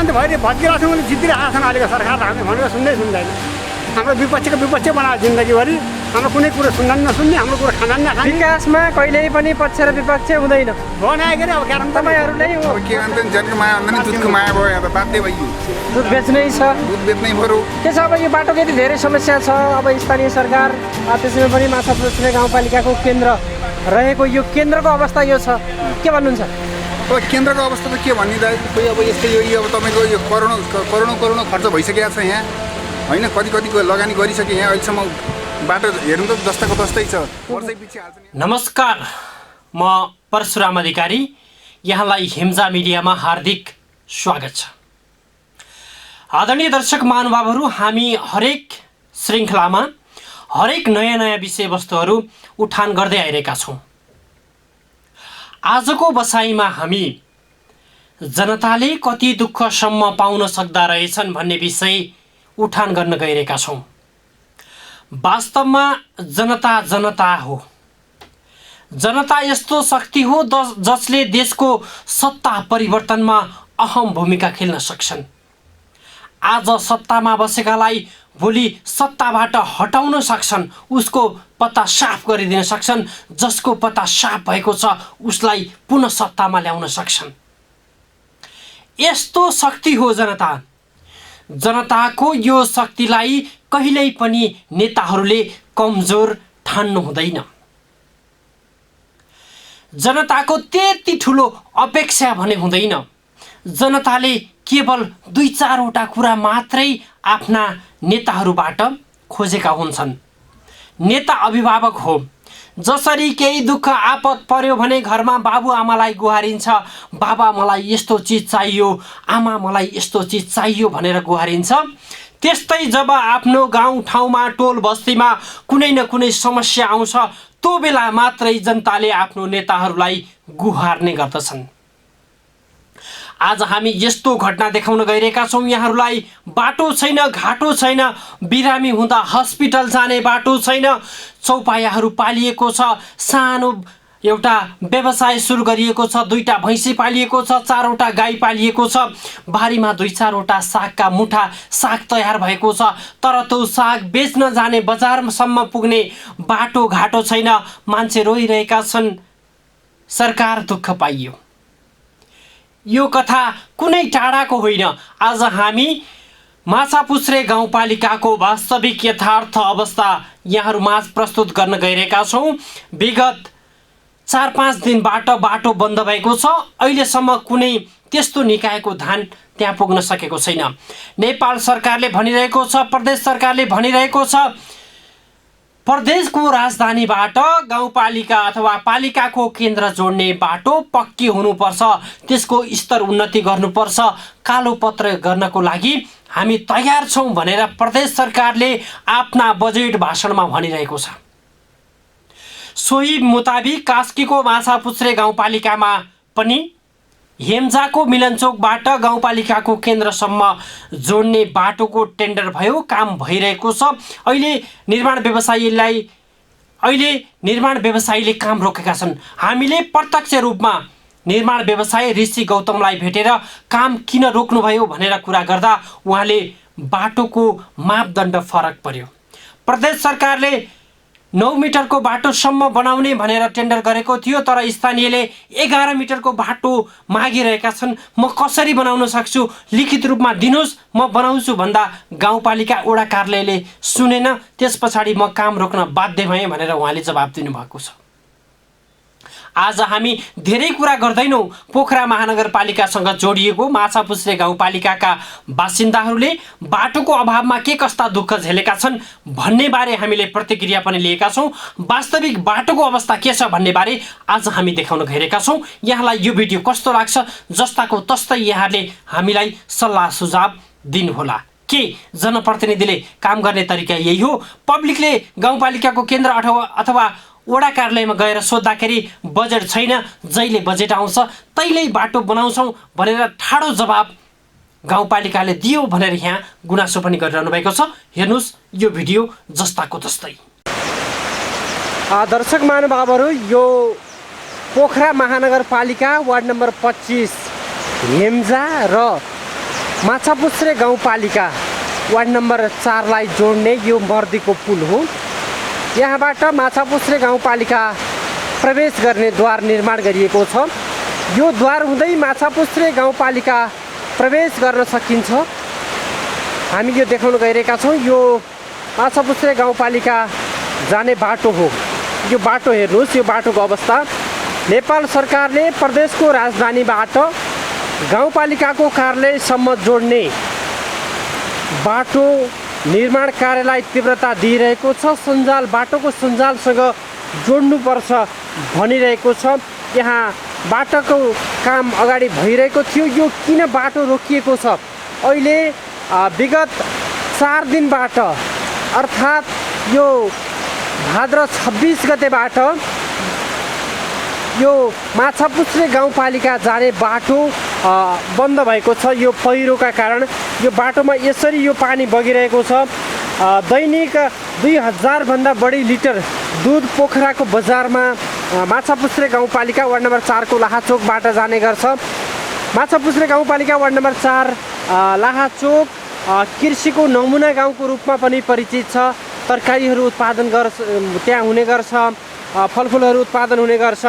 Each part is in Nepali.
मुख्यमन्त्री भएर भत्किरहेको छौँ, जितिरहेका छन् अहिलेको सरकार, हामी भनेको सुन्दैन। हाम्रो विपक्षीको विपक्षी बनायो जिन्दगीभरि, हाम्रो कुनै कुरो सुन्दा नसुन्ने, हाम्रो कुरो खाँदा नखाने। विकासमा कहिल्यै पनि पक्ष र विपक्ष हुँदैन बनायो के अरे, अब कारण तपाईँहरूले हो। के भन्छ जनको माया भन्दा नि दुधको माया भयो, यहाँ त बाध्य भइयो, दुध बेच्नै छ, दुध बेच्नै पर्यो। त्यसो अब यो बाटोको यति धेरै समस्या छ, अब स्थानीय सरकार त्यसैमा पनि माछापुच्छ्रे गाउँपालिकाको केन्द्र रहेको यो केन्द्रको अवस्था यो छ, के भन्नुहुन्छ? अब केन्द्रको अवस्था त के भन्ने दाइ, खोइ अब यस्तै यो अब तपाईँको यो करोडौँ खर्च भइसकेको छ यहाँ होइन, कतिको लगानी गरिसके यहाँ अहिलेसम्म बाटो हेर्नु त जस्ताको तस्तै छ, वर्षै पछि हाल्छ। नमस्कार, म परशुराम अधिकारी, यहाँलाई हेम्जा मिडियामा हार्दिक स्वागत छ। आदरणीय दर्शक महानुभावहरू, हामी हरेक श्रृङ्खलामा हरेक नयाँ विषयवस्तुहरू उठान गर्दै आइरहेका छौँ। आजको बसाइमा हामी जनताले कति दुःखसम्म पाउन सक्दा रहेछन् भन्ने विषय उठान गर्न गइरहेका छौँ। वास्तवमा जनता हो। जनता यस्तो शक्ति हो जसले देशको सत्ता परिवर्तनमा अहम भूमिका खेल्न सक्छन्। आज सत्तामा बसेकालाई भोलि सत्ताबाट हटाउन सक्छन्, उसको पत्ता साफ गरिदिन सक्छन्, जसको पत्ता साफ भएको छ उसलाई पुनः सत्तामा ल्याउन सक्छन्। यस्तो शक्ति हो जनता। जनताको यो शक्तिलाई कहिल्यै पनि नेताहरूले कमजोर ठान्नु हुँदैन। जनताको त्यति ठुलो अपेक्षा भने हुँदैन। जनताले केवल 2-4वटा कुरा मात्रै आफ्ना नेताहरूबाट खोजेका हुन्छन्। नेता अभिभावक हो। जसरी केही दुःख आपत पर्यो भने घरमा बाबुआमालाई गुहारिन्छ, बाबा मलाई यस्तो चिज चाहियो, आमा मलाई यस्तो चिज चाहियो भनेर गुहारिन्छ। त्यस्तै जब आफ्नो गाउँ ठाउँमा टोल बस्तीमा कुनै न कुनै समस्या आउँछ, त्यो बेला मात्रै जनताले आफ्नो नेताहरूलाई गुहार्ने गर्दछन्। आज हामी यस्तो घटना देखाउन गइरहेका छौँ यहाँहरूलाई। बाटो छैन, घाटो छैन, बिरामी हुँदा हस्पिटल जाने बाटो छैन, चौपायाहरू पालिएको छ, सानो एउटा व्यवसाय सुरु गरिएको छ, 2टा भैँसी पालिएको छ, 4वटा गाई पालिएको छ, बारीमा 2-4वटा सागका मुठा साग तयार भएको छ, तर त्यो साग बेच्न जाने बजारसम्म पुग्ने बाटो घाटो छैन। मान्छे रोइरहेका छन्, सरकार दुःख पाइयो। यो कथा कुनै टाढाको होइन। आज हामी माछापुच्छ्रे गाउँपालिकाको वास्तविक यथार्थ अवस्था यहाँहरूमाझ प्रस्तुत गर्न गइरहेका छौँ। विगत 4-5 दिनबाट बाटो बन्द भएको छ। अहिलेसम्म कुनै त्यस्तो निकायको धान त्यहाँ पुग्न सकेको छैन। नेपाल सरकारले भनिरहेको छ, प्रदेश सरकारले भनिरहेको छ, प्रदेशको राजधानीबाट गाउँपालिका अथवा पालिकाको केन्द्र जोड्ने बाटो पक्की हुनुपर्छ, त्यसको स्तर उन्नति गर्नुपर्छ, कालोपत्र गर्नको लागि हामी तयार छौँ भनेर प्रदेश सरकारले आफ्ना बजेट भाषणमा भनिरहेको छ। सोही मुताबिक कास्कीको माछापुच्छ्रे गाउँपालिकामा पनि हेम्जाको मिलनचोकबाट गाउँपालिकाको केन्द्रसम्म जोड्ने बाटोको टेन्डर भयो, काम भइरहेको छ। अहिले निर्माण व्यवसायीले काम रोकेका छन्। हामीले प्रत्यक्ष रूपमा निर्माण व्यवसायी ऋषि गौतमलाई भेटेर काम किन रोक्नुभयो भनेर कुरा गर्दा उहाँले बाटोको मापदण्ड फरक पर्यो। प्रदेश सरकारले 9 मिटरको बाटोसम्म बनाउने भनेर टेन्डर गरेको थियो, तर स्थानीयले 11 मिटरको बाटो मागिरहेका छन्। म कसरी बनाउन सक्छु, लिखित रूपमा दिनुहोस्, म बनाउँछु भन्दा गाउँपालिका वडा कार्यालयले सुनेन। त्यस पछाडि म काम रोक्न बाध्य भएँ भनेर उहाँले जवाब दिनुभएको छ। आज हामी धेरै कुरा गर्दैनौँ पोखरा महानगरपालिकासँग जोडिएको माछापुच्छ्रे गाउँपालिकाका बासिन्दाहरूले बाटोको अभावमा के कस्ता दुःख झेलेका छन् भन्ने बारे हामीले प्रतिक्रिया पनि लिएका छौँ। वास्तविक बाटोको अवस्था के छ भन्ने बारे आज हामी देखाउन गइरहेका छौँ। यहाँलाई यो भिडियो कस्तो लाग्छ, जस्ताको तस्तै यहाँले हामीलाई सल्लाह सुझाव दिनुहोला। के जनप्रतिनिधिले काम गर्ने तरिका यही हो? पब्लिकले गाउँपालिकाको केन्द्र अथवा वडा कार्यालयमा गएर सोद्धाखेरि बजेट छैन, जहिले बजेट आउँछ तैलै बाटो बनाउँछौँ भनेर ठाडो जवाब गाउँपालिकाले दियो भनेर यहाँ गुनासो पनि गरिरहनु भएको छ। हेर्नुहोस् यो भिडियो जस्ताको तस्तै। दर्शक महानुभावहरू, यो पोखरा महानगरपालिका वार्ड नम्बर 25 हेम्जा र माछापुच्छ्रे गाउँपालिका वार्ड नम्बर 4 लाई जोड्ने यो मर्दीको पुल हो। यहाँबाट माछापुच्छ्रे गाउँपालिका प्रवेश गर्ने द्वार निर्माण गरिएको छ। यो द्वार हुँदै माछापुच्छ्रे गाउँपालिका प्रवेश गर्न सकिन्छ। हामी यो देखाउन गइरहेका छौँ। यो माछापुच्छ्रे गाउँपालिका जाने बाटो हो। यो बाटो हेर्नुहोस्, यो बाटोको अवस्था। नेपाल सरकारले प्रदेशको राजधानीबाट गाउँपालिकाको कार्यालयसम्म जोड्ने बाटो निर्माण कार्यलाई तीव्रता दिइरहेको छ। सञ्जाल, बाटोको सञ्जालसँग जोड्नुपर्छ भनिरहेको छ। यहाँ बाटोको काम अगाडि भइरहेको थियो। यो किन बाटो रोकिएको छ? अहिले विगत 4 दिनबाट अर्थात् यो भाद्र 26 गतेबाट यो माछापुच्छ्रे गाउँपालिका जाने बाटो बन्द भएको छ। यो पहिरोका कारण यो बाटोमा यसरी यो पानी बगिरहेको छ। दैनिक 2000 भन्दा बढी लिटर दुध पोखराको बजारमा माछापुच्छ्रे गाउँपालिका वार्ड नम्बर 4 को लाहाचोकबाट जाने गर्छ। माछापुच्छ्रे गाउँपालिका वार्ड नम्बर 4 लाहाचोक कृषिको नमुना गाउँको रूपमा पनि परिचित छ। तरकारीहरू उत्पादन त्यहाँ हुने गर्छ, फलफुलहरू उत्पादन हुने गर्छ।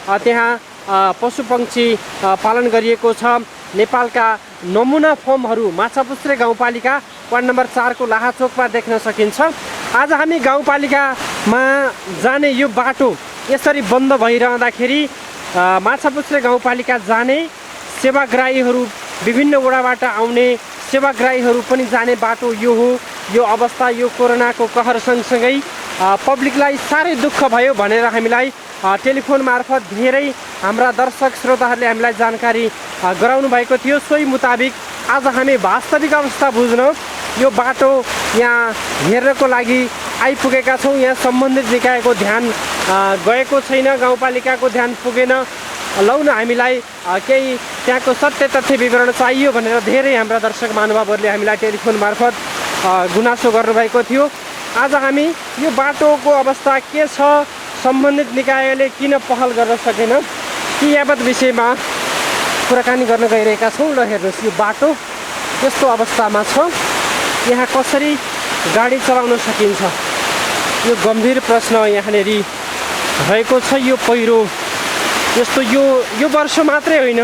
त्यहाँ पशुपक्षी पालन गरिएको छ। नेपालका नमुना फर्महरू माछापुच्छ्रे गाउँपालिका वार्ड नम्बर 4 को लाहाचोकमा देख्न सकिन्छ। आज हामी गाउँपालिकामा जाने यो बाटो यसरी बन्द भइरहँदाखेरि माछापुच्छ्रे गाउँपालिका जाने सेवाग्राहीहरू, विभिन्न वडाबाट आउने सेवाग्राहीहरू पनि जाने बाटो यो हो। यो अवस्था, यो कोरोनाको कहर सँगसँगै पब्लिकलाई साह्रै दुःख भयो भनेर हामीलाई टेलिफोन मार्फत धेरै हाम्रा दर्शक श्रोताहरूले हामीलाई जानकारी गराउनु भएको थियो। सोही मुताबिक आज हामी वास्तविक अवस्था बुझ्न यो बाटो यहाँ हेर्नको लागि आइपुगेका छौँ। यहाँ सम्बन्धित निकायको ध्यान गएको छैन, गाउँपालिकाको ध्यान पुगेन। लौ न हामीलाई केही त्यहाँको सत्य तथ्य विवरण चाहियो भनेर धेरै हाम्रा दर्शक महानुभावहरूले हामीलाई टेलिफोन मार्फत गुनासो गर्नुभएको थियो। आज हामी यो बाटोको अवस्था के छ, सम्बन्धित निकायले किन पहल गर्न सकेन, ती यावत विषयमा कुराकानी गर्न गइरहेका छौँ। ल हेर्नुहोस्, यो बाटो यस्तो अवस्थामा छ। यहाँ कसरी गाडी चलाउन सकिन्छ, यो गम्भीर प्रश्न यहाँनिर रहेको छ। यो पहिरो यस्तो यो वर्ष मात्रै होइन,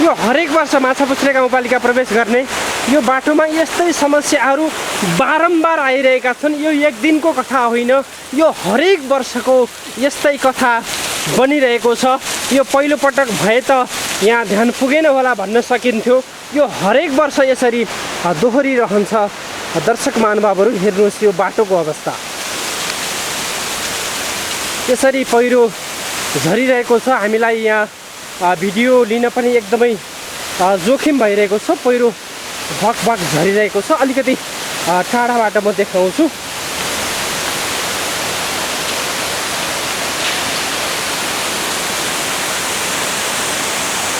यो हरेक वर्ष माछापुच्छ्रे गाउँपालिका प्रवेश गर्ने यो बाटोमा यस्तै समस्याहरू बारम्बार आइरहेका छन्। यो एक दिनको कथा होइन, यो हरेक वर्षको यस्तै कथा बनिरहेको छ। यो पहिलोपटक भए त यहाँ ध्यान पुगेन होला भन्न सकिन्थ्यो। यो हरेक वर्ष यसरी दोहोरिरहन्छ। दर्शक महानुभावहरू हेर्नुहोस् यो बाटोको अवस्था। यसरी पहिरो झरिरहेको छ। हामीलाई यहाँ भिडियो लिन पनि एकदमै जोखिम भइरहेको छ। पहिरो भक झरिरहेको छ। अलिकति टाढाबाट म देखाउँछु।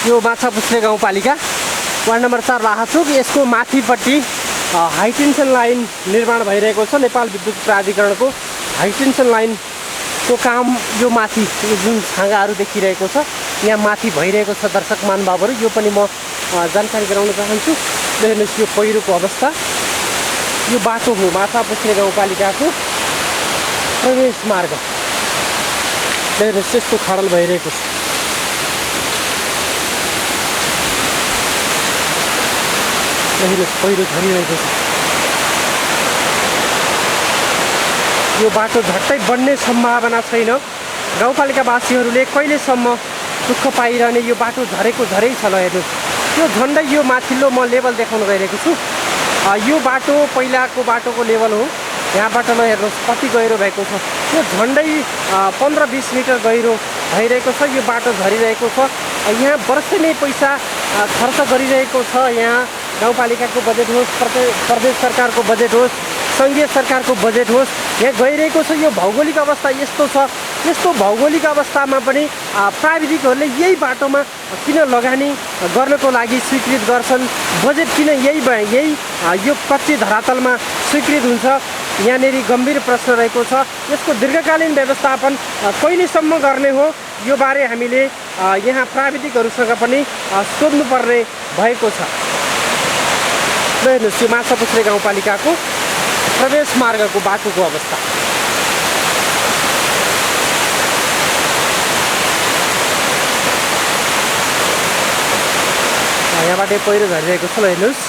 यो माछापुच्छ्रे गाउँपालिका वार्ड नम्बर 4 लाहाचोक, यसको माथिपट्टि हाइटेन्सन लाइन निर्माण भइरहेको छ। नेपाल विद्युत प्राधिकरणको हाइटेन्सन लाइनको काम यो माथि जुन छाँगाहरू देखिरहेको छ यहाँ माथि भइरहेको छ। दर्शक महानुभावहरू यो पनि म जानकारी गराउन चाहन्छु। हेर्नुहोस् यो पहिरोको अवस्था। यो बाटो हो माछापुच्छ्रे गाउँपालिकाको प्रवेश मार्ग। हेर्नुहोस् त्यस्तो खडल भइरहेको छ। हेर्नुहोस् पहिरो झरिरहेको छ। यो बाटो झट्टै बन्ने सम्भावना छैन। गाउँपालिकावासीहरूले कहिलेसम्म दुःख पाइरहने, यो बाटो झरेको झरै छ। ल हेर्नुहोस् यो झन्डै यो माथिल्लो म लेभल देखाउन गइरहेको छु। यो बाटो पहिलाको बाटोको लेभल हो। यहाँबाट ल हेर्नुहोस् कति गहिरो भएको छ। यो झन्डै 15-20 मिटर गहिरो भइरहेको छ। यो बाटो झरिरहेको छ। यहाँ वर्षै नै पैसा खर्च गरिरहेको छ। यहाँ गाउँपालिकाको बजेट होस्, प्रदेश सरकारको बजेट होस्, सङ्घीय सरकारको बजेट होस्, यहाँ गइरहेको छ। यो भौगोलिक अवस्था यस्तो छ। यस्तो भौगोलिक अवस्थामा पनि प्राविधिकहरूले यही बाटोमा किन लगानी गर्नको लागि स्वीकृत गर्छन्? बजेट किन यही यो कच्ची धरातलमा स्वीकृत हुन्छ? यहाँनिर गम्भीर प्रश्न रहेको छ। यसको दीर्घकालीन व्यवस्थापन कहिलेसम्म गर्ने हो, यो बारे हामीले यहाँ प्राविधिकहरूसँग पनि सोध्नुपर्ने भएको छ। हेर्नुहोस् यो माछापुच्छ्रे गाउँपालिकाको प्रवेश मार्गको बाटोको अवस्था। यहाँबाट पहिरो झरिरहेको छ। हेर्नुहोस्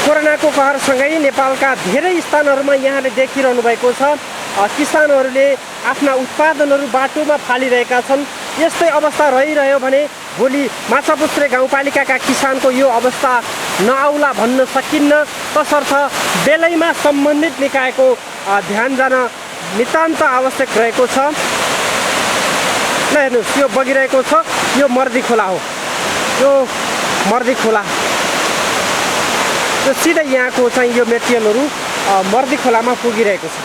कोरोनाको कहरसँगै नेपालका धेरै स्थानहरूमा यहाँले देखिरहनु भएको छ किसानहरूले आफ्ना उत्पादनहरू बाटोमा फालिरहेका छन्। यस्तै अवस्था रहिरह्यो भने भोलि माछापुच्छ्रे गाउँपालिकाका किसानको यो अवस्था नआउला भन्न सकिन्न। तसर्थ बेलैमा सम्बन्धित निकायको ध्यान जान नितान्त आवश्यक रहेको छ। ल हेर्नुहोस् यो बगिरहेको छ, यो मर्दी खोला हो। यो मर्दी खोला यो सिधै यहाँको चाहिँ यो मेटेरियलहरू मर्दी खोलामा पुगिरहेको छ।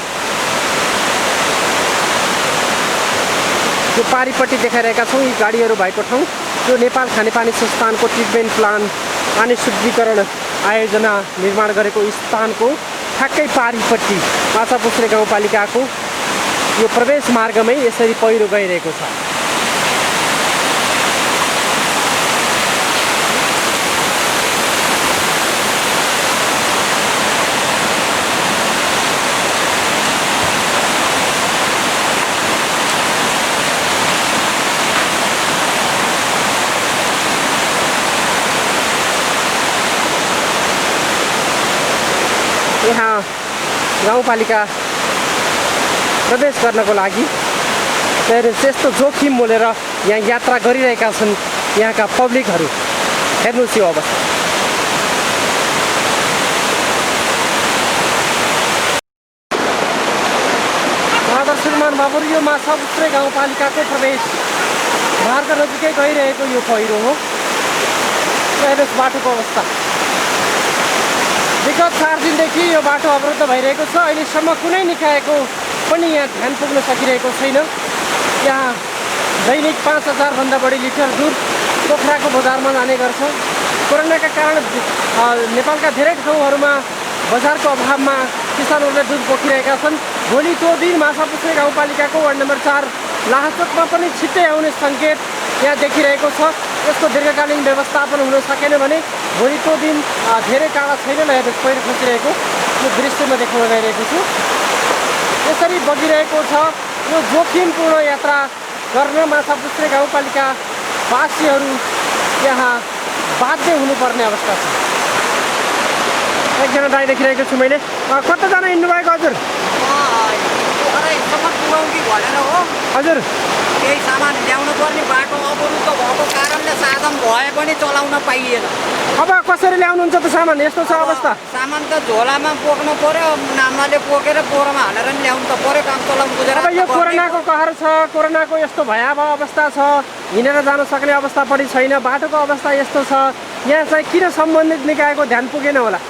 यो पारिपट्टि देखाइरहेका छौँ यी गाडीहरू भएको ठाउँ यो नेपाल खानेपानी संस्थानको ट्रिटमेन्ट प्लान पानी शुद्धिकरण आयोजना निर्माण गरेको स्थानको ठ्याक्कै पारिपट्टि माछापुच्छ्रे गाउँपालिकाको यो प्रवेश मार्गमै यसरी पहिरो गइरहेको छ। यहाँ गाउँपालिका प्रवेश गर्नको लागि त्यस्तो जोखिम मोलेर यहाँ यात्रा गरिरहेका छन् यहाँका पब्लिकहरू। हेर्नुहोस् यो अवस्था। श्रीमान बाबु यो माछापुच्छ्रे गाउँपालिकाको प्रवेश मार्ग नजिकै गइरहेको यो पहिरो हो। हेर्नुहोस् बाटोको अवस्था। विगत 4 दिनदेखि यो बाटो अवरुद्ध भइरहेको छ। अहिलेसम्म कुनै निकायको पनि यहाँ ध्यान पुग्न सकिरहेको छैन। यहाँ दैनिक 5000 भन्दा बढी लिटर दुध पोखराको बजारमा जाने गर्छ। कोरोनाका कारण नेपालका धेरै ठाउँहरूमा बजारको अभावमा किसानहरूले दुध पोखिरहेका छन्। भोलि त्यो दिन माछापुच्छ्रे गाउँपालिकाको वार्ड नम्बर 4 लाहाचोकमा पनि छिट्टै आउने सङ्केत यहाँ देखिरहेको छ। यसको दीर्घकालीन व्यवस्थापन हुन सकेन भने भोलि त्यो दिन धेरै टाढा छैन। हेर्नुहोस् पहिरो खसिरहेको यो दृश्यमा देखाउन गइरहेको छु। यसरी बगिरहेको छ। यो जोखिमपूर्ण यात्रा गर्न माछापुच्छ्रे गाउँपालिका वासीहरू यहाँ बाध्य हुनुपर्ने अवस्था छ। एकजना दाइ देखिरहेको छु मैले। कताजना हिँड्नुभएको हजुर? हजुर केही सामान ल्याउनु पर्ने बाटो अवरुद्ध भएको कारणले साधन भए पनि चलाउन पाइएन। अब कसरी ल्याउनुहुन्छ त सामान? यस्तो छ अवस्था। सामान त झोलामा बोक्नु पर्यो, नाम्नाले बोकेर बोरामा हालेर नि ल्याउनु त पर्यो। काम चलाउनु गुजरात। अब यो कोरोनाको कहर छ, कोरोनाको यस्तो भयावह अवस्था छ, हिँडेर जान सक्ने अवस्था पनि छैन, बाटोको अवस्था यस्तो छ। यहाँ चाहिँ किन सम्बन्धित निकायको ध्यान पुगेन होला?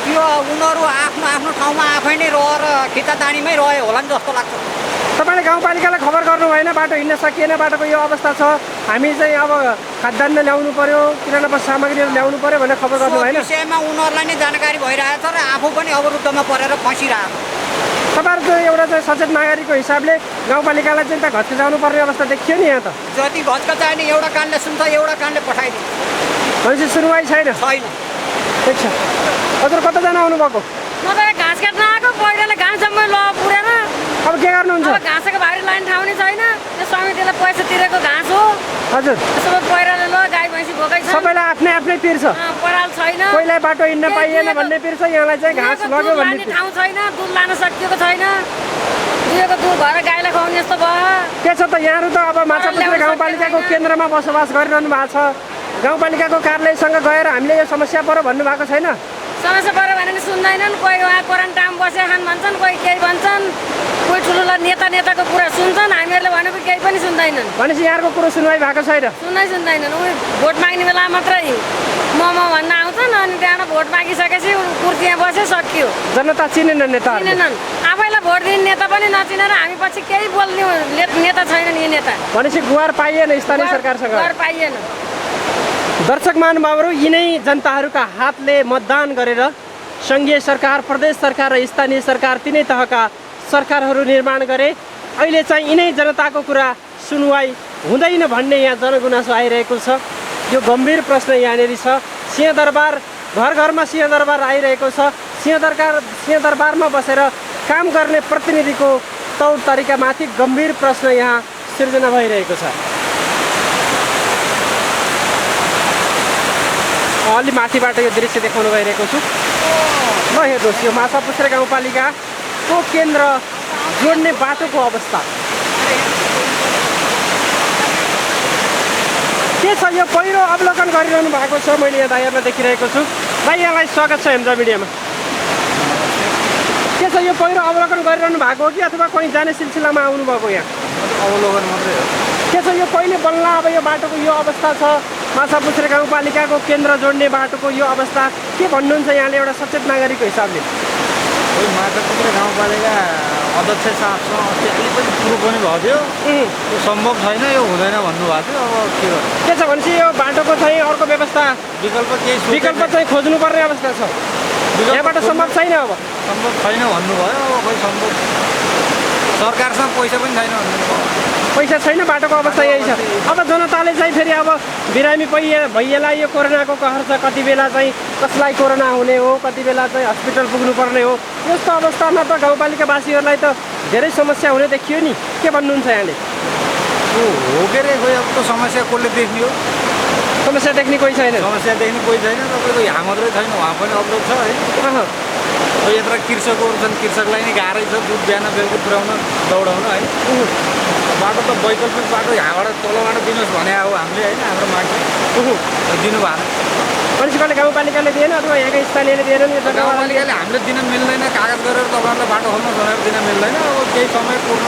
त्यो उनीहरू आफ्नो आफ्नो ठाउँमा आफै नै रहेर खिचातानीमै रहे होला नि जस्तो लाग्छ। तपाईँले गाउँपालिकालाई खबर गर्नु भएन बाटो हिँड्न सकिएन, बाटोको यो अवस्था छ, हामी चाहिँ अब खाद्यान्न ल्याउनु पर्यो, किराना सामग्रीहरू ल्याउनु पर्यो भनेर खबर गर्नु भएन? विषयमा उनीहरूलाई नै जानकारी भइरहेछ र आफू पनि अवरुद्धमा परेर फसिरहेको। तपाईँहरूको एउटा चाहिँ सचेत नागरिकको हिसाबले गाउँपालिकालाई चाहिँ त घच्काउनु पर्ने अवस्था देखियो नि यहाँ त। जति घच्काचायो नि एउटा कानले सुन्छ, एउटा कानले पठाइदिन्छ। भनेपछि सुनवाई छैन? छैन। ठिक छ। हजुर कताजना आउनुभएको? म त घाँस काट्न आएको, पहिरोले घाँस जम्मै ल पुरेर। अब के गर्नुहुन्छ? अब घाँसको भारी लाइन ठाउँ नै छैन। त्यो समितिलाई पैसा तिरेको घाँस हो। हजुर त्यसो पहिरोले ल गाई भैँसी भोकै छ। सबैलाई आफ्नै आफ्नै पिर छ। पराल छैन, कोहीलाई बाटो हिँड्न पाइएन भन्ने पिर छ, यहाँलाई चाहिँ घाँस लग्यो भन्ने पिर। ठाउँ छैन, दुध लान सकिएको छैन। दिएको दुध भएर गाईलाई खुवाउने यस्तो भयो। के छ त यहाँहरू त अब माछापुच्छ्रे गाउँपालिकाको केन्द्रमा बसोबास गरिरहनु भएको छ। गाउँपालिकाको कार्यालयसँग गएर हामीले यो समस्या पऱ्यो भन्नुभएको छैन? समस्या पऱ्यो भने नि सुन्दैनन्। कोही उहाँ क्वारेन्टाइनमा बसेर खान भन्छन्, कोही केही भन्छन्, कोही ठुलो नेताको कुरा सुन्छन्, हामीहरूले भनेको केही पनि सुन्दैनन्। भनेपछि यहाँको कुरो सुनवाई भएको छैन? सुन्दैनन्। उही भोट माग्ने बेला मात्रै म भन्न आउँछन्, अनि त्यहाँबाट भोट मागिसकेपछि कुर्सीमा बसे सकियो। जनता चिनेन नेताहरू? चिनेनन्। आफैलाई भोट दिने नेता पनि नचिनेर हामी पछि केही बोल्ने नेता छैनन्। यी नेता भनेपछि गुहार पाइएन स्थानीय सरकारसँग? गुहार पाइएन। दर्शक महानुभावहरू, यिनै जनताहरूका हातले मतदान गरेर सङ्घीय सरकार, प्रदेश सरकार र स्थानीय सरकार तिनै तहका सरकारहरू निर्माण गरे। अहिले चाहिँ यिनै जनताको कुरा सुनवाई हुँदैन भन्ने यहाँ जनगुनासो आइरहेको छ। यो गम्भीर प्रश्न यहाँनिर छ। सिंहदरबार घर घरमा सिंहदरबार आइरहेको छ। सिंहदरबारमा बसेर काम गर्ने प्रतिनिधिको तौर तरिकामाथि गम्भीर प्रश्न यहाँ सिर्जना भइरहेको छ। अलि माथिबाट यो दृश्य देखाउनु गइरहेको छु। ल हेर्नुहोस् यो माछापुच्छ्रे गाउँपालिकाको केन्द्र जोड्ने बाटोको अवस्था के छ। यो पहिरो अवलोकन गरिरहनु भएको छ। मैले यहाँ दाइहरूलाई देखिरहेको छु। भाइ यहाँलाई स्वागत छ हेम्जा मिडियामा। के छ यो पहिरो अवलोकन गरिरहनु भएको हो कि अथवा कहीँ जाने सिलसिलामा आउनुभएको यहाँ? अवलोकन मात्रै हो। के छ यो कहिले बन्ला अब यो बाटोको यो अवस्था छ? माछापुच्छ्रे गाउँपालिकाको केन्द्र जोड्ने बाटोको यो अवस्था के भन्नुहुन्छ यहाँले एउटा सचेत नागरिकको हिसाबले? माछापुच्छ्रे गाउँपालिका अध्यक्ष साहबसँग अस्ति अलि पनि कुरो पनि भएको थियो। यो सम्भव छैन, यो हुँदैन भन्नुभएको थियो। अब के गर्नु? के छ भनेपछि यो बाटोको चाहिँ अर्को व्यवस्था विकल्प चाहिँ खोज्नुपर्ने अवस्था छ। यहाँबाट सम्भव छैन, अब सम्भव छैन भन्नुभयो। अब खोइ सम्भव, सरकारसँग पैसा पनि छैन भन्नुभयो। पैसा छैन, बाटोको अवस्था यही छ। अब जनताले चाहिँ फेरि अब बिरामी भइएला यो कोरोनाको कहर छ। कति बेला चाहिँ कसलाई कोरोना हुने हो, कति बेला चाहिँ हस्पिटल पुग्नुपर्ने हो। यस्तो अवस्थामा त गाउँपालिकावासीहरूलाई त धेरै समस्या हुने देखियो नि। के भन्नुहुन्छ यहाँले? यो हो के अरे, खोइ अब त्यो समस्या कसले देख्ने हो? समस्या देख्ने कोही छैन। समस्या देख्ने कोही छैन। तपाईँको यहाँ मात्रै छैन, उहाँ पनि अवरोध छ है। अब यत्र कृषकहरू छन्, कृषकलाई नै गाह्रै छ दुध बिहान बेलुका पुर्याउन दौडाउन है। बाटो त वैकल्पिक बाटो यहाँबाट तलबाट दिनुहोस् भने हो हामीले होइन, हाम्रो मान्छे दिनु भएन। म्युनिसिपालिटी गाउँपालिकाले दिएन अथवा यहाँको स्थानीयले दिएन? गाउँपालिकाले हामीले दिन मिल्दैन, कागज गरेर तपाईँहरूलाई बाटो खोल्नुहोस् भनेर दिन मिल्दैन। अब केही समय पुग्न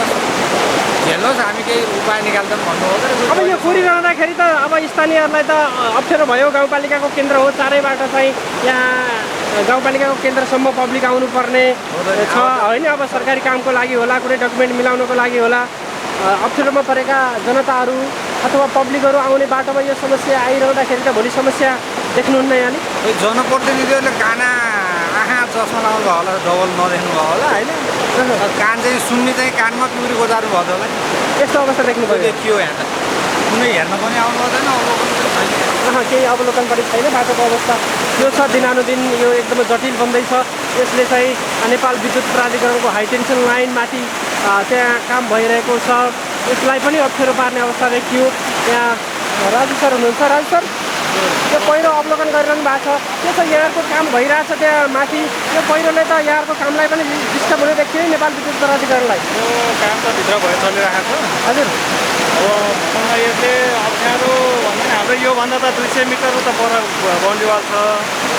झेल्नुहोस्, हामी केही उपाय निकाल्छौँ भन्नु हो। अब यो कुरिरहँदाखेरि त अब स्थानीयहरूलाई त अप्ठ्यारो भयो। गाउँपालिकाको केन्द्र हो, चारैबाट चाहिँ यहाँ गाउँपालिकाको केन्द्रसम्म पब्लिक आउनुपर्ने छ होइन। अब सरकारी कामको लागि होला, कुनै डकुमेन्ट मिलाउनको लागि होला, अप्ठ्यारोमा परेका जनताहरू अथवा पब्लिकहरू आउने बाटोमा यो समस्या आइरहँदाखेरि त भोलि समस्या देख्नुहुन्न यहाँले? जनप्रतिनिधिहरूले काना आँखा चस्मा लगाउनु भयो होला, डबल नदेख्नु भयो होला होइन। कान चाहिँ सुन्ने चाहिँ कानमा पिउरी गोजार्नु भएको होला। यस्तो अवस्था देख्नु भयो? देखियो यहाँ त कुनै हेर्न पनि आउनु पर्दैन, अवलोकन पनि छैन। केही अवलोकन पनि छैन। बाटोको अवस्था यो छ, दिनानुदिन यो एकदमै जटिल बन्दैछ। यसले चाहिँ नेपाल विद्युत प्राधिकरणको हाई टेन्सन लाइनमाथि त्यहाँ काम भइरहेको छ, यसलाई पनि अप्ठ्यारो पार्ने अवस्था देखियो। यहाँ राजु सर हुनुहुन्छ। राजु सर, यो पहिरो अवलोकन गरिरहनु भएको छ, के छ यहाँको काम भइरहेछ त्यहाँ माथि? यो पहिरोले त यहाँको कामलाई पनि डिस्टर्ब हुने देखियो नि नेपाल विद्युत प्राधिकरणलाई। यो काम त भित्र भयो चलिरहेको छ। हजुर, अब यसले अप्ठ्यारो भन्दा हाम्रो योभन्दा त 200 मिटर त पर बाउन्ड्री वाल छ।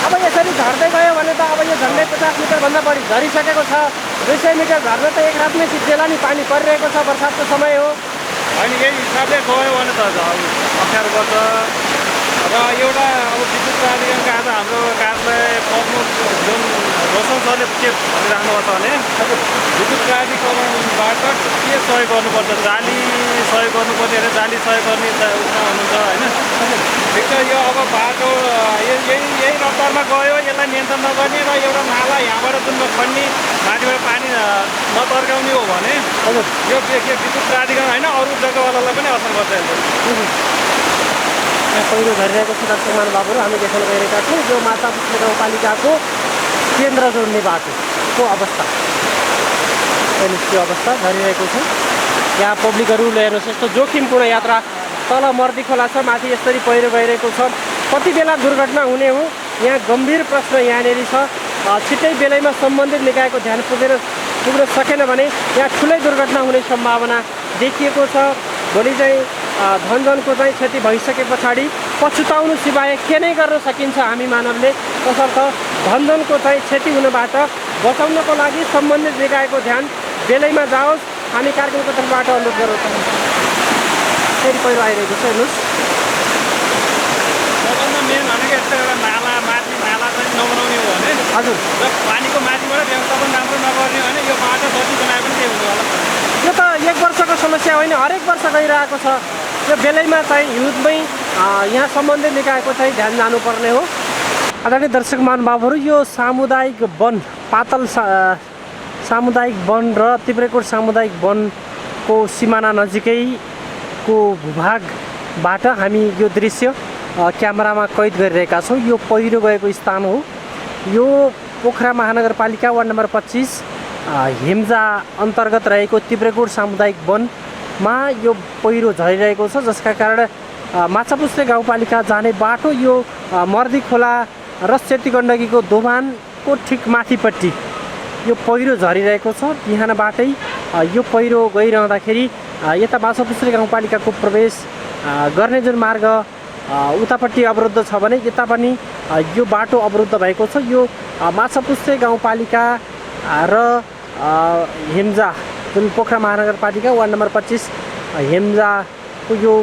अब यसरी झर्दै गयो भने त अब यो झन्डै 50 मिटरभन्दा बढी झरिसकेको छ। 200 मिटर झर्न त एक रातमै सिद्धेला नि, पानी परिरहेको छ, बर्सातको समय हो। होइन, यही हिसाबले गयो भने त अप्ठ्यारो पर्छ। र एउटा अब विद्युत प्राधिकरणको आज हाम्रो कार्यालय प्रमुख जुन रोशन सरले के भनिराख्नु भएको छ भने विद्युत प्राधिकरणबाट के सहयोग गर्नुपर्छ, जाली सहयोग गर्नुपर्ने अरे जाली सहयोग गर्ने हुनुहुन्छ होइन। ठिक छ, यो अब बाटो यही रफ्तारमा गयो, यसलाई नियन्त्रण नगर्ने र एउटा नाला यहाँबाट जुन खन्ने माथिबाट पानी नतर्काउने हो भने यो विद्युत प्राधिकरण होइन अरू जग्गावालालाई पनि असर गर्छ यसले। पहिरो झरिरहेको छ। दर्शक महानुभावहरू, हामी देखाउन गइरहेका छौँ यो माछापुच्छ्रे गाउँपालिकाको केन्द्र जोड्ने बाटोको अवस्था। हेर्नुहोस् त्यो अवस्था झरिरहेको छ। यहाँ पब्लिकहरूले हेर्नुहोस् यस्तो जोखिमपूर्ण यात्रा। तल मर्दी खोला छ, माथि यसरी पहिरो गइरहेको छ। कति बेला दुर्घटना हुने हो, यहाँ गम्भीर प्रश्न यहाँनिर छ। छिट्टै बेलैमा सम्बन्धित निकायको ध्यान पुग्न सकेन भने यहाँ ठुलै दुर्घटना हुने सम्भावना देखिएको छ। भोलि चाहिँ धनजनको चाहिँ क्षति भइसके पछाडि पछुताउनु सिवाय के नै गर्न सकिन्छ हामी मानवले। तसर्थ धनजनको चाहिँ क्षति हुनबाट बचाउनको लागि सम्बन्धित निकायको ध्यान बेलैमा जाओस्, हामी कार्यक्रमको तर्फबाट अनुरोध गर्न चाहन्छौँ। फेरि पहिरो आइरहेको छ हेर्नुहोस्। सबभन्दा मेन भनेको यस्तो एउटा नाला माथि नाला चाहिँ नबनाउने हो भने हजुर, र पानीको माथिबाट व्यवस्थापन राम्रो नगर्ने भने यो बाटो जति बनाए पनि त्यही हुनु होला। यो त एक वर्षको समस्या होइन, हरेक वर्ष गइरहेको छ। यो बेलैमा चाहिँ हिउँदमै यहाँ सम्बन्धित निकायको चाहिँ ध्यान जानुपर्ने हो। आदरणीय दर्शक महानुभावहरू, यो सामुदायिक वन पातल सामुदायिक वन र तिब्रेकोट सामुदायिक वनको को सिमाना नजिकैको भूभागबाट हामी यो दृश्य क्यामेरामा कैद गरिरहेका छौँ। यो पहिरो गएको स्थान हो। यो पोखरा महानगरपालिका वार्ड नम्बर 25 हेम्जा अन्तर्गत रहेको तिब्रकोट सामुदायिक वनमा यो पहिरो झरिरहेको छ, जसका कारण माछापुच्छ्रे गाउँपालिका जाने बाटो यो मर्दी खोला र सेती गण्डकीको दोभानको ठिक माथिपट्टि यो पहिरो झरिरहेको छ। बिहानबाटै यो पहिरो गइरहँदाखेरि यता माछापुच्छ्रे गाउँपालिकाको प्रवेश गर्ने जुन मार्ग उतापट्टि अवरुद्ध छ भने यता पनि यो बाटो अवरुद्ध भएको छ। यो माछापुच्छ्रे गाउँपालिका र हेम्जा जुन पोखरा महानगरपालिका वार्ड नम्बर 25 हेम्जाको यो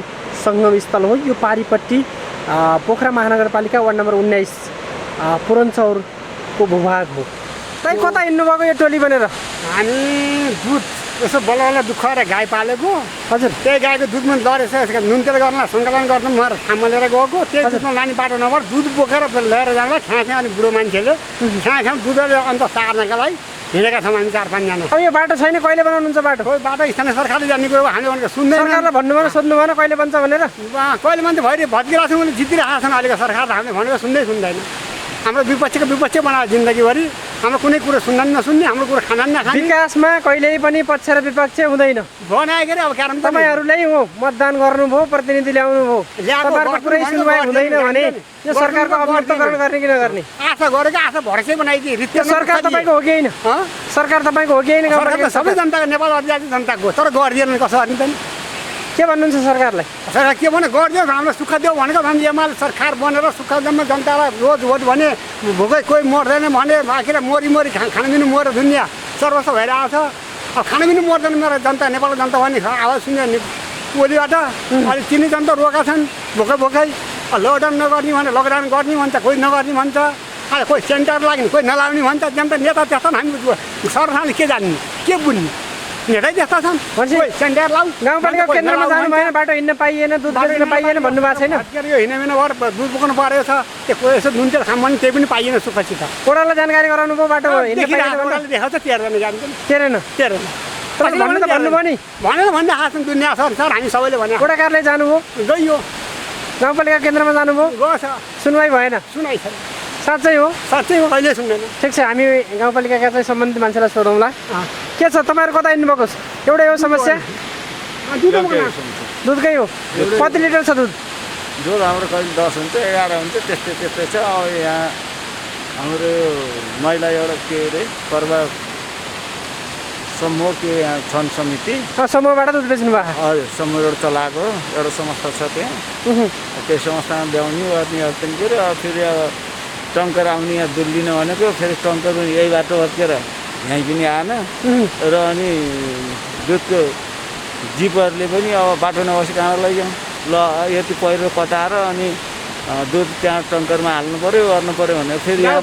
सङ्गम स्थल हो। यो पारिपट्टि पोखरा महानगरपालिका वार्ड नम्बर 19 पुरनचौरको भूभाग हो। तपाईँ कता हिँड्नुभएको यो टोली बनेर? हामी दुध यसो बल्ल दुःख र गाई पालेको। हजुर, त्यही गाईको दुधमा लडेछ, यसको नुन तेल गर्न सङ्कलन गर्न म ठाउँमा लिएर गएको। त्यही दुधमा लाने बाटो नभएर दुध बोकेर लिएर जाँदा ख्याँ अनि बुढो मान्छेले ख्याँ दुधले अन्त सार्नका लागि हिँडेका छौँ हामी 4-5 जना। अब यो बाटो छैन, कहिले बनाउनुहुन्छ बाटो? कोही बाटो स्थानीय सरकारले जाने कुरो हामी भनेको सुन्दैन। सरकारलाई भन्नु भएन, सोध्नु भएन कहिले बन्छ भनेर? कहिले मान्छे भइरहे भत्किरहेको छ, मैले जितिरहेको छन् अहिलेको सरकारले। हामीले भनेको सुन्दैन। हाम्रो विपक्षीको विपक्षी बनायो जिन्दगीभरि। हाम्रो कुनै कुरो सुन्दैन नसुन्ने, हाम्रो कुरो खाना नखाने। विकासमा कहिल्यै पनि पक्ष र विपक्ष हुँदैन। बनाएखेरि अब कारण तपाईँहरूले हो मतदान गर्नुभयो, प्रतिनिधि ल्याउनुभयो, तपाईँहरूको कुरै सुनवाई हुँदैन भने यो सरकारको अवमुक्तकरण गर्ने कि नगर्ने? आशा गरेको आशा भरोसै बनाइदिए। त्यो सरकार तपाईँको हो कि होइन? सरकार तपाईँको हो कि होइन? सबै जनताको, नेपाल आदिवासी जनताको, तर गरिदिएन। कसो गर्ने त? के भन्नुहुन्छ सरकारलाई? सरकार के भने गरिदियो, हामीलाई सुख दियो भनेको हामी एमाले सरकार बनेर सुख दिनमा जनतालाई रोज भोट भने भोकै कोही मर्दैन भने आखिर मरी खानापिना मरेर दुनियाँ सर्वस्व भइरहेको छ। अब खानापिना मर्दैन मेरो जनता, नेपालको जनता भने आवाज सुन्यो ओलीबाट। अहिले चिनी जनता रोका छन् भोकै। लकडाउन नगर्ने भने लकडाउन गर्ने भन्छ, कोही नगर्ने भन्छ। अहिले कोही सेन्टर लाग्ने, कोही नलाउने भन्छ। जनता नेता त्यस्तो हामी सरकारले के जान्ने, के बुझ्ने? नेतै त्यस्ता छन्। कोही सेन्टर लाउ, गाउँपालिका केन्द्रमा जानु भएन, बाटो हिँड्न पाइएन, दुध बेच्न पाइएन भन्नुभएको छैन? यो हिँड्ने भएर दुध बोक्नु परेको छ। त्यो यसो नुन तेल खाम भने त्यही पनि पाइएन सुखसित। कोडालाई जानकारी गराउनु भयो बाटो हिँड्न पाइएन? देखाउँछ तेर्दैन जान्छ तेरेन भन्नु त भन्नुभयो नि? भनेर भन्दै आएको छन् दुनियाँ सर हामी सबैले भने। कोडा कार्यालय जानुभयो, गइयो, गाउँपालिका केन्द्रमा जानुभयो, गएछ, सुनवाई भएन? सुनाइ छ। साँच्चै हो? साँच्चै हो, कहिले सुन्दैन। ठिक छ, हामी गाउँपालिकाका चाहिँ सम्बन्धित मान्छेलाई सोधौँला। के छ तपाईँहरू कता हिँड्नुभएको? एउटै हो समस्या? दुधकै हो? कति लिटर छ दुध? दुध हाम्रो कहिले 10 हुन्छ, 11 हुन्छ, त्यस्तै छ। अब यहाँ हाम्रो महिला एउटा के अरे पर्वा समूह के यहाँ छन् समिति, समूहबाट दुध बेच्नु भयो? हजुर, समूह एउटा चलाएको एउटा संस्था छ त्यहाँ। त्यो संस्थामा ब्याउने गर्ने पनि के अरे फेरि टङ्कर आउने यहाँ दुध लिन भनेको, फेरि टङ्कर पनि यही बाटो भत्केर यहीँ पनि आएन। र अनि दुधको जिपहरूले पनि अब बाटो नबसी कहाँ लैजाउँ, ल यति पहिरो कटाएर अनि दुध त्यहाँ टङ्करमा हाल्नु पऱ्यो गर्नु पऱ्यो भनेर फेरि यहाँ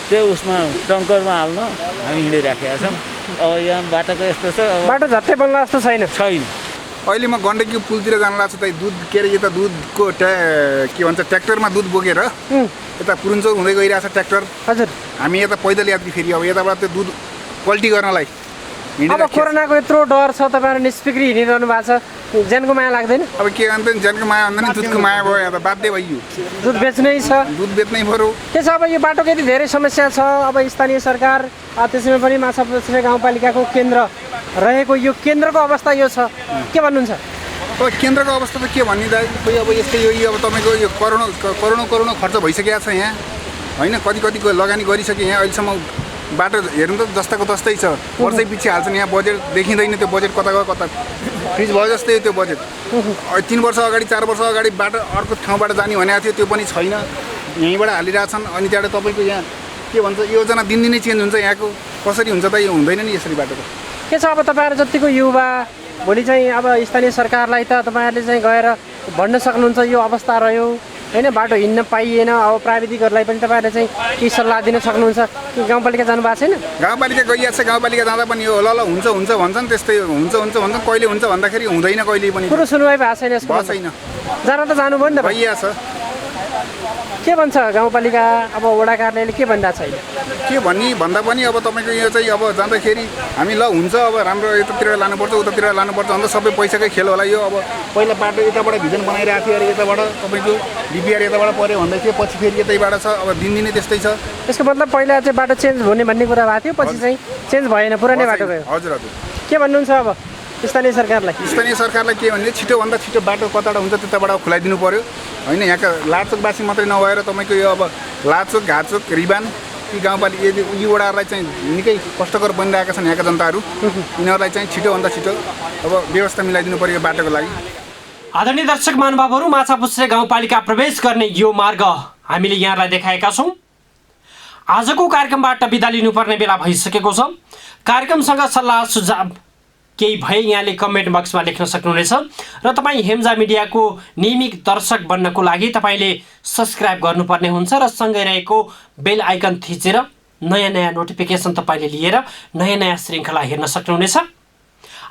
त्यो उसमा टङ्करमा हाल्नु हामी हिँडिराखेका छौँ। अब यहाँ बाटोको यस्तो छ, बाटो झट्टै बन्ला जस्तो छैन। अहिले म गण्डकी पुलतिर जान लाग्छु त दुध के अरे यता दुधको के भन्छ ट्र्याक्टरमा दुध बोकेर यता पुरुन्चौर हुँदै गइरहेछ ट्र्याक्टर। हजुर, हामी यता पैदल यात्री फेरि अब यताबाट त्यो दुध पल्टी गर्नलाई अब कोरोनाको यत्रो डर छ, तपाईँहरू निष्फिक्री हिँडिरहनु भएको छ, ज्यानको माया लाग्दैन? अब के गर्नु, ज्यानको माया भन्दा नि दुधको माया भयो। यहाँ त बाध्य भइयो, दुध बेच्नै छ, दुध बेच्नै पऱ्यो। के छ अब यो बाटोको यति धेरै समस्या छ, अब स्थानीय सरकार त्यसैमा पनि माछापुच्छ्रे गाउँपालिकाको केन्द्र रहेको यो केन्द्रको अवस्था यो छ, के भन्नुहुन्छ? अब केन्द्रको अवस्था त के भन्ने दाइ, खोइ अब यस्तै यो अब तपाईँको यो करोडौँ खर्च भइसकेको छ यहाँ होइन। कतिको लगानी गरिसके यहाँ अहिलेसम्म बाटो हेर्नु त जस्ताको तस्तै छ। वर्षै पछि हाल्छन् यहाँ, बजेट देखिँदैन। त्यो बजेट कता गयो कता फ्रिज भयो जस्तै त्यो बजेट। 3 वर्ष अगाडि 4 वर्ष अगाडि बाटो अर्को ठाउँबाट जाने भनेको थियो, त्यो पनि छैन। यहीँबाट हालिरहेछन्। अनि त्यहाँबाट तपाईँको यहाँ के भन्छ योजना दिनदिनै चेन्ज हुन्छ। यहाँको कसरी हुन्छ त, यो हुँदैन नि यसरी बाटो त। के छ अब तपाईँहरू जतिको युवा भोलि चाहिँ अब स्थानीय सरकारलाई त तपाईँहरूले चाहिँ गएर भन्न सक्नुहुन्छ यो अवस्था रह्यो होइन, बाटो हिँड्न पाइएन, अब प्राविधिकहरूलाई पनि तपाईँहरूले चाहिँ केही सल्लाह दिन सक्नुहुन्छ कि? गाउँपालिका जानु भएको छैन? गाउँपालिका गइरहेको छ। गाउँपालिका जाँदा पनि यो ल हुन्छ भन्छन्, त्यस्तै हुन्छ भन्छन्। कहिले हुन्छ भन्दाखेरि हुँदैन, कहिले पनि कुरो सुनवाई भएको छैन, छैन। जान त जानुभयो नि त भइरहेको छ। के भन्छ गाउँपालिका अब वडा कार्यालयले के भनिरहेको छैन? के भन्दा पनि अब तपाईँको यो चाहिँ अब जाँदाखेरि हामी ल हुन्छ अब राम्रो यतातिर लानुपर्छ उतातिर लानुपर्छ अन्त सबै पैसाकै खेल होला यो। अब पहिला बाटो यताबाट भिजन बनाइरहेको थियो अरे यताबाट तपाईँको डिपिआर यताबाट पऱ्यो भन्दै थियो, पछि फेरि यतैबाट छ। अब दिनदिनै त्यस्तै छ। यसको मतलब पहिला चाहिँ बाटो चेन्ज हुने भन्ने कुरा भएको थियो, पछि चाहिँ चेन्ज भएन, पुरानै बाटो गयो। हजुर हजुर। के भन्नुहुन्छ अब स्थानीय सरकारलाई? स्थानीय सरकारलाई के भने छिटोभन्दा छिटो बाटो कताबाट हुन्छ त्यताबाट खुलाइदिनु पऱ्यो होइन। यहाँका लाचोकवासी मात्रै नभएर तपाईँको यो अब लाचोक घाचोक रिबान यी गाउँपालिका यी वडाहरूलाई चाहिँ निकै कष्टकर बनिरहेका छन् यहाँका जनताहरू। यिनीहरूलाई चाहिँ छिटोभन्दा छिटो अब व्यवस्था मिलाइदिनु पऱ्यो यो बाटोको लागि। आदरणीय दर्शक महानुभावहरू, माछापुच्छ्रे गाउँपालिका प्रवेश गर्ने यो मार्ग हामीले यहाँलाई देखाएका छौँ। आजको कार्यक्रमबाट बिदा लिनुपर्ने बेला भइसकेको छ। कार्यक्रमसँग सल्लाह सुझाव केही भए यहाँले कमेन्ट बक्समा लेख्न सक्नुहुनेछ र तपाईँ हेम्जा मिडियाको नियमित दर्शक बन्नको लागि तपाईँले सब्सक्राइब गर्नुपर्ने हुन्छ र सँगै रहेको बेल आइकन थिचेर नयाँ नयाँ नोटिफिकेसन तपाईँले लिएर नयाँ नयाँ श्रृङ्खला हेर्न सक्नुहुनेछ।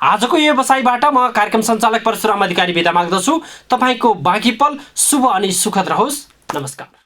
आजको यो बसाइबाट म कार्यक्रम सञ्चालक परशुराम अधिकारी बिदा माग्दछु। तपाईँको बाँकी पल शुभ अनि सुखद रहोस्। नमस्कार।